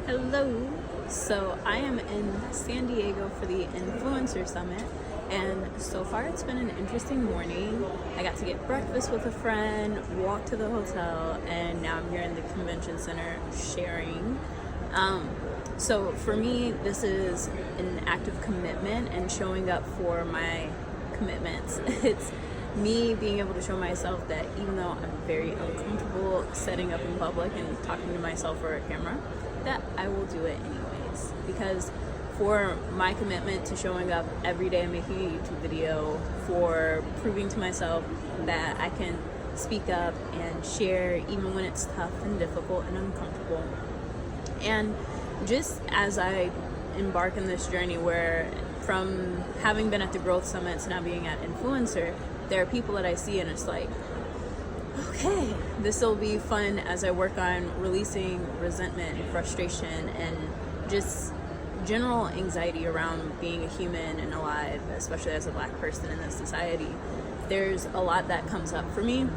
Hello. So I am in San Diego for the Influencer Summit, and so far it's been an interesting morning. I got to get breakfast with a friend, walk to the hotel, and now I'm here in the convention center sharing. So for me, this is an act of commitment and showing up for my commitments. It's me being able to show myself that even though I'm very uncomfortable setting up in public and talking to myself or a camera, that I will do it anyways. Because for my commitment to showing up every day and making a YouTube video, for proving to myself that I can speak up and share even when it's tough and difficult and uncomfortable. And just as I embark in this journey where from having been at the Growth Summit to now being at Influencer, there are people that I see and it's like, okay, this will be fun as I work on releasing resentment and frustration and just general anxiety around being a human and alive, especially as a Black person in this society. There's a lot that comes up for me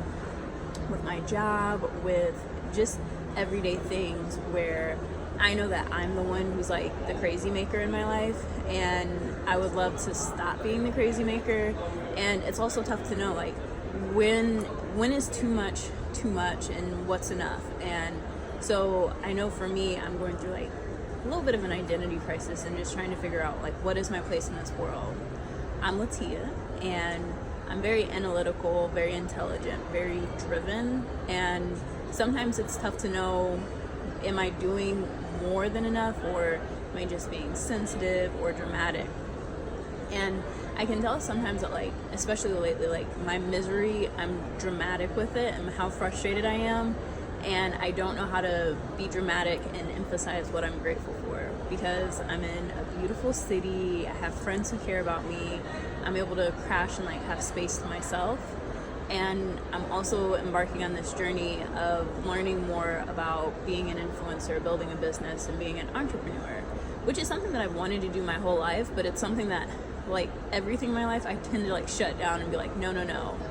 with my job, with just everyday things where I know that I'm the one who's like the crazy maker in my life, and I would love to stop being the crazy maker. And it's also tough to know like when is too much and what's enough. And so I know for me, I'm going through like a little bit of an identity crisis and just trying to figure out like what is my place in this world. I'm Latia, and I'm very analytical, very intelligent, very driven, and sometimes it's tough to know, am I doing more than enough, or am I just being sensitive or dramatic? And I can tell sometimes that like, especially lately, like my misery, I'm dramatic with it and how frustrated I am, and I don't know how to be dramatic and emphasize what I'm grateful for, because I'm in a beautiful city, I have friends who care about me, I'm able to crash and like have space to myself. And I'm also embarking on this journey of learning more about being an influencer, building a business, and being an entrepreneur, which is something that I've wanted to do my whole life, but it's something that like everything in my life I tend to like shut down and be like, no,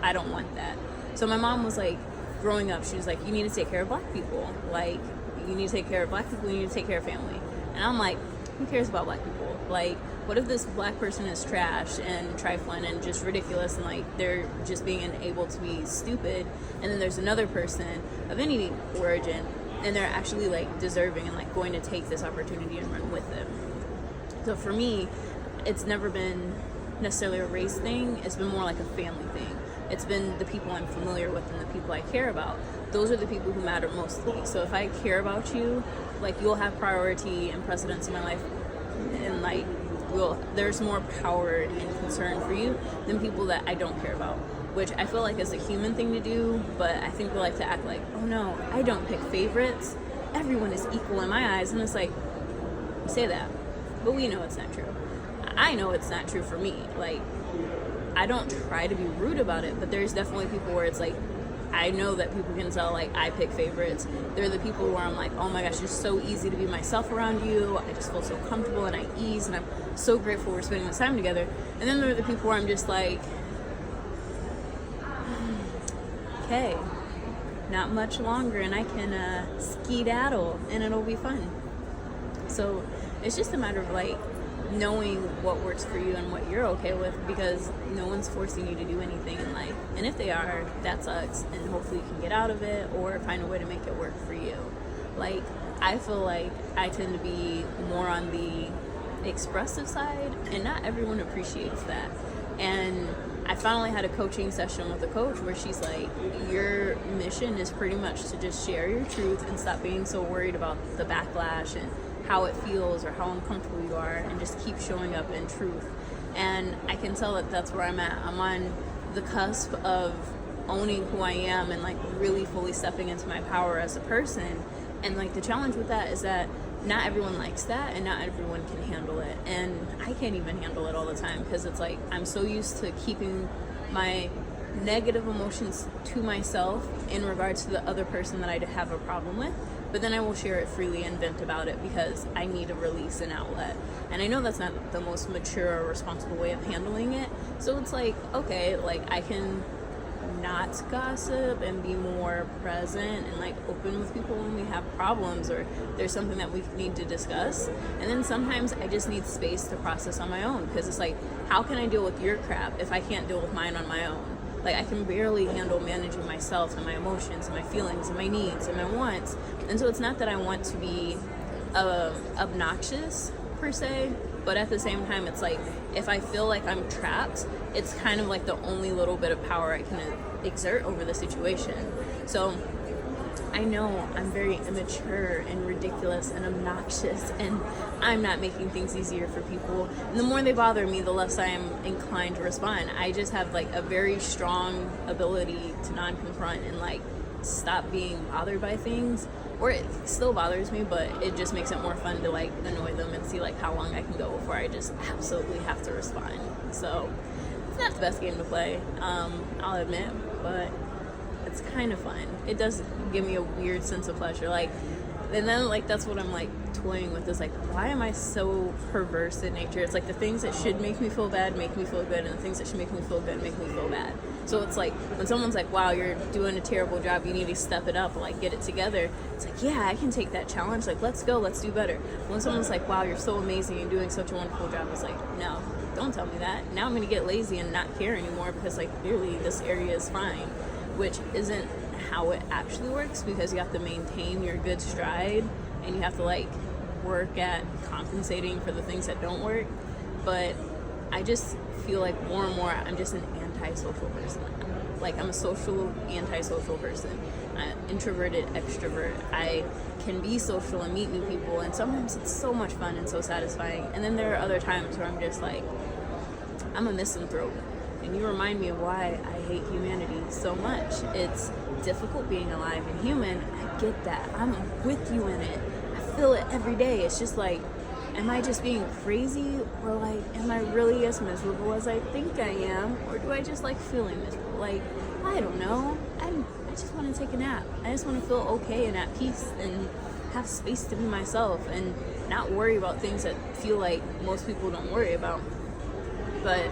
I don't want that. So my mom was like, growing up, she was like, you need to take care of Black people. Like, you need to take care of Black people, you need to take care of family. And I'm like, who cares about Black people? Like, what if this Black person is trash and trifling and just ridiculous and like they're just being unable to be stupid, and then there's another person of any origin and they're actually like deserving and like going to take this opportunity and run with them. So for me, it's never been necessarily a race thing, it's been more like a family thing. It's been the people I'm familiar with and the people I care about. Those are the people who matter most to me. So if I care about you, like you'll have priority and precedence in my life, and like there's more power and concern for you than people that I don't care about, which I feel like is a human thing to do, but I think we like to act like, oh no, I don't pick favorites, everyone is equal in my eyes. And it's like, we say that, but we know it's not true. I know it's not true for me. Like, I don't try to be rude about it, but there's definitely people where it's like, I know that people can tell like I pick favorites. They're the people where I'm like, oh my gosh, it's so easy to be myself around you. I just feel so comfortable and at ease, and I'm so grateful we're spending this time together. And then there are the people where I'm just like, okay, not much longer and I can skedaddle and it'll be fun. So it's just a matter of like knowing what works for you and what you're okay with, because no one's forcing you to do anything in life. And if they are, that sucks, and hopefully you can get out of it or find a way to make it work for you. Like, I feel like I tend to be more on the expressive side, and not everyone appreciates that. And I finally had a coaching session with a coach where she's like, your mission is pretty much to just share your truth and stop being so worried about the backlash and how it feels or how uncomfortable you are, and just keep showing up in truth. And I can tell that that's where I'm at. I'm on the cusp of owning who I am and like really fully stepping into my power as a person. And like the challenge with that is that not everyone likes that and not everyone can handle it. And I can't even handle it all the time, because it's like I'm so used to keeping my negative emotions to myself in regards to the other person that I have a problem with, but then I will share it freely and vent about it because I need a release and outlet. And I know that's not the most mature or responsible way of handling it, so it's like, okay, like I can not gossip and be more present and like open with people when we have problems or there's something that we need to discuss. And then sometimes I just need space to process on my own, because it's like, how can I deal with your crap if I can't deal with mine on my own? Like, I can barely handle managing myself and my emotions and my feelings and my needs and my wants. And so it's not that I want to be obnoxious per se, but at the same time, it's like, if I feel like I'm trapped, it's kind of like the only little bit of power I can exert over the situation. So I know I'm very immature and ridiculous and obnoxious, and I'm not making things easier for people. And the more they bother me, the less I am inclined to respond. I just have like a very strong ability to non-confront and like stop being bothered by things. Or it still bothers me, but it just makes it more fun to like annoy them and see like how long I can go before I just absolutely have to respond. So it's not the best game to play, I'll admit, but it's kind of fun. It does give me a weird sense of pleasure. Like, and then like that's what I'm like toying with, is like, why am I so perverse in nature? It's like the things that should make me feel bad make me feel good, and the things that should make me feel good make me feel bad. So it's like when someone's like, wow, you're doing a terrible job, you need to step it up, like get it together. It's like, yeah, I can take that challenge. Like, let's go, let's do better. When someone's like, wow, you're so amazing and doing such a wonderful job, it's like, no, don't tell me that. Now I'm gonna get lazy and not care anymore because like clearly this area is fine, which isn't how it actually works, because you have to maintain your good stride and you have to like work at compensating for the things that don't work. But I just feel like more and more I'm just an antisocial person. Like, I'm a social antisocial person. I'm introverted extrovert. I can be social and meet new people, and sometimes it's so much fun and so satisfying. And then there are other times where I'm just like, I'm a misanthrope, and you remind me of why I hate humanity so much. It's difficult being alive and human. I get that. I'm with you in it. I feel it every day. It's just like, am I just being crazy, or like, am I really as miserable as I think I am, or do I just like feeling miserable? Like, I don't know. I just want to take a nap. I just want to feel okay and at peace and have space to be myself and not worry about things that feel like most people don't worry about. But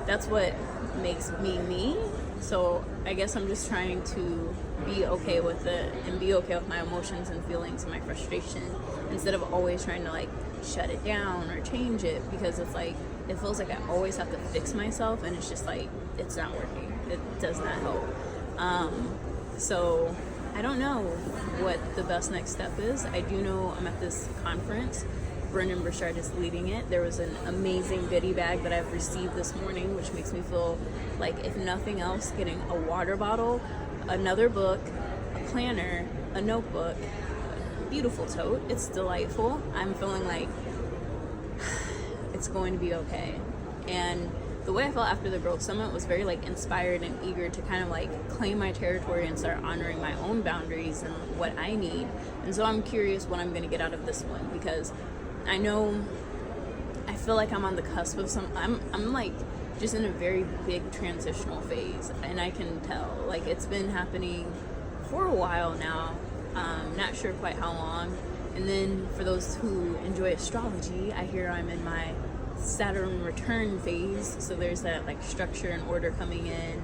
that's what makes me me. So I guess I'm just trying to be okay with it and be okay with my emotions and feelings and my frustration, instead of always trying to like shut it down or change it, because it's like, it feels like I always have to fix myself, and it's just like, it's not working. It does not help. So I don't know what the best next step is. I do know I'm at this conference. Brendan Burchard is leading it. There was an amazing goodie bag that I've received this morning, which makes me feel like, if nothing else, getting a water bottle, another book, a planner, a notebook, a beautiful tote. It's delightful. I'm feeling like it's going to be okay. And the way I felt after the Growth Summit was very like inspired and eager to kind of like claim my territory and start honoring my own boundaries and what I need. And so I'm curious what I'm going to get out of this one, because I feel like I'm on the cusp of I'm like just in a very big transitional phase, and I can tell, like, it's been happening for a while now. Not sure quite how long. And then for those who enjoy astrology, I hear I'm in my Saturn return phase, so there's that like structure and order coming in.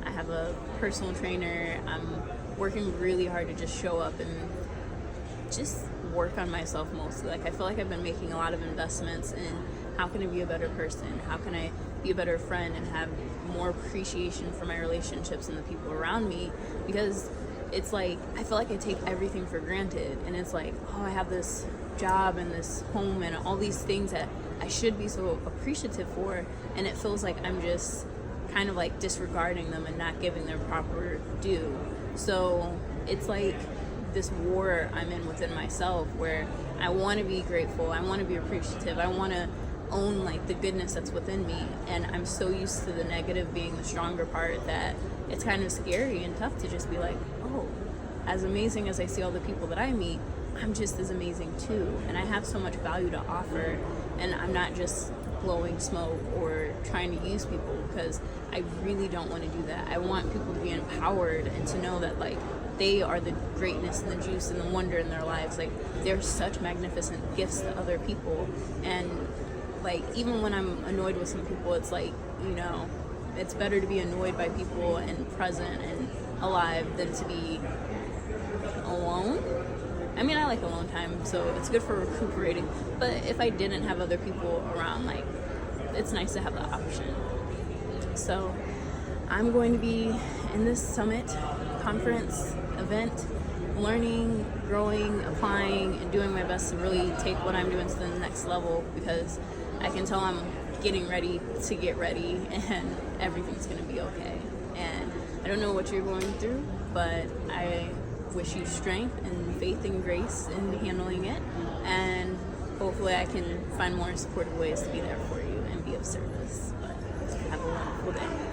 I have a personal trainer. I'm working really hard to just show up and just work on myself mostly. Like, I feel like I've been making a lot of investments in how can I be a better person, how can I be a better friend and have more appreciation for my relationships and the people around me, because it's like, I feel like I take everything for granted, and it's like, oh, I have this job and this home and all these things that I should be so appreciative for, and it feels like I'm just kind of like disregarding them and not giving their proper due. So it's like this war I'm in within myself, where I want to be grateful, I want to be appreciative, I want to own like the goodness that's within me, and I'm so used to the negative being the stronger part that it's kind of scary and tough to just be like, oh, as amazing as I see all the people that I meet, I'm just as amazing too, and I have so much value to offer, and I'm not just blowing smoke or trying to use people, because I really don't want to do that. I want people to be empowered and to know that like they are the greatness and the juice and the wonder in their lives. Like, they're such magnificent gifts to other people, and like, even when I'm annoyed with some people, it's like, you know, it's better to be annoyed by people and present and alive than to be alone. I mean, I like alone time, so it's good for recuperating. But if I didn't have other people around, like, it's nice to have the option. So I'm going to be in this summit, conference, event, learning, growing, applying, and doing my best to really take what I'm doing to the next level, because I can tell I'm getting ready to get ready, and everything's going to be okay. And I don't know what you're going through, but I wish you strength and faith and grace in handling it, and hopefully I can find more supportive ways to be there for you and be of service. But have a wonderful day.